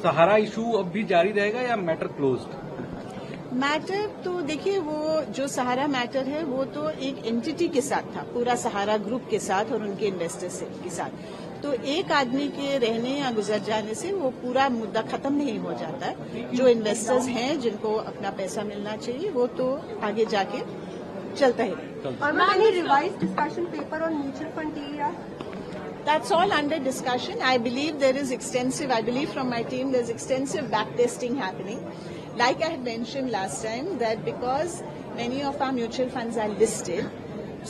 सहारा issue अब भी जारी रहेगा या मैटर क्लोज्ड? मैटर तो देखिए, वो जो सहारा मैटर है वो तो एक एंटिटी के साथ था, पूरा सहारा ग्रुप के साथ और उनके इन्वेस्टर्स के साथ। तो एक आदमी के रहने या गुजर जाने से वो पूरा मुद्दा खत्म नहीं हो जाता है। जो इन्वेस्टर्स हैं जिनको अपना पैसा मिलना चाहिए वो तो आगे जाके चलता ही रहेगा। Revise discussion paper on mutual fund TER? That's all under discussion. I believe there is extensive, I believe from my team, there's extensive backtesting happening. Like I had mentioned last time, that because many of our mutual funds are listed,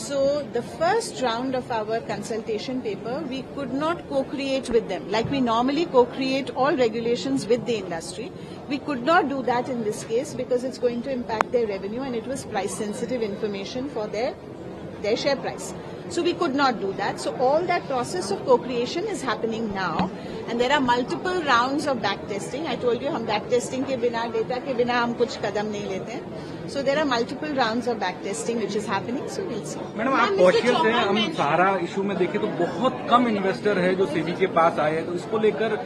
so the first round of our consultation paper, we could not co-create with them. Like we normally co-create all regulations with the industry. We could not do that in this case because it's going to impact their revenue and it was price-sensitive information for their share price. So we could not do that. So all that process of co-creation is happening now, and there are multiple rounds of backtesting. I told you, हम backtesting के बिना, data के बिना हम कुछ कदम नहीं लेते हैं. So there are multiple rounds of backtesting which is happening. So we'll see. Madam, आप कॉशियस हैं? हम सहारा इशू में देखें तो बहुत कम इन्वेस्टर है जो सेबी के पास आए हैं, तो इसको लेकर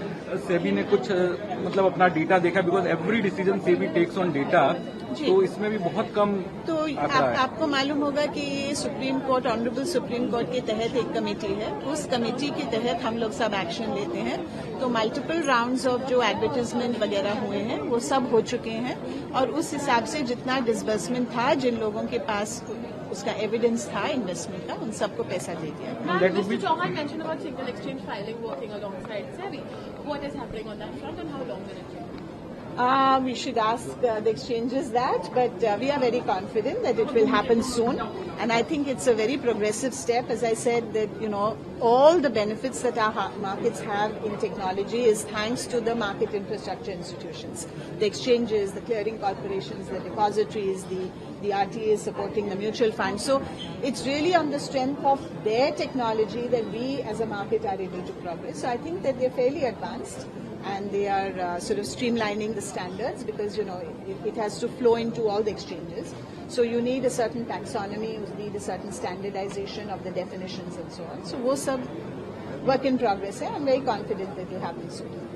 सेबी ने कुछ मतलब अपना डेटा देखा, because every decision SEBI takes on data, तो इसमें भी बहुत कम तो आपको मालूम होगा कि supreme court, honourable supreme court के तहत एक कमेटी है, उस कमेटी के तहत हम लोग सब एक्शन लेते हैं। तो मल्टीपल राउंड्स ऑफ जो एडवर्टाइजमेंट वगैरह हुए हैं वो सब हो चुके हैं, और उस हिसाब से जितना डिसबर्समेंट था, जिन लोगों के पास उसका एविडेंस था इन्वेस्टमेंट का, उन सबको पैसा दे दिया। Mr. Chauhan mentioned about single exchange filing working alongside SEBI. What is happening on that front and how long will it take? We should ask the exchanges that, but we are very confident that it will happen soon. And I think it's a very progressive step. As I said, that all the benefits that our markets have in technology is thanks to the market infrastructure institutions, the exchanges, the clearing corporations, the depositories, the RTAs supporting the mutual funds. So it's really on the strength of their technology that we as a market are able to progress. So I think that they're fairly advanced. And they are sort of streamlining the standards because, it has to flow into all the exchanges. So you need a certain taxonomy, you need a certain standardization of the definitions and so on. So वो सब work in progress है. I'm very confident that it will happen soon.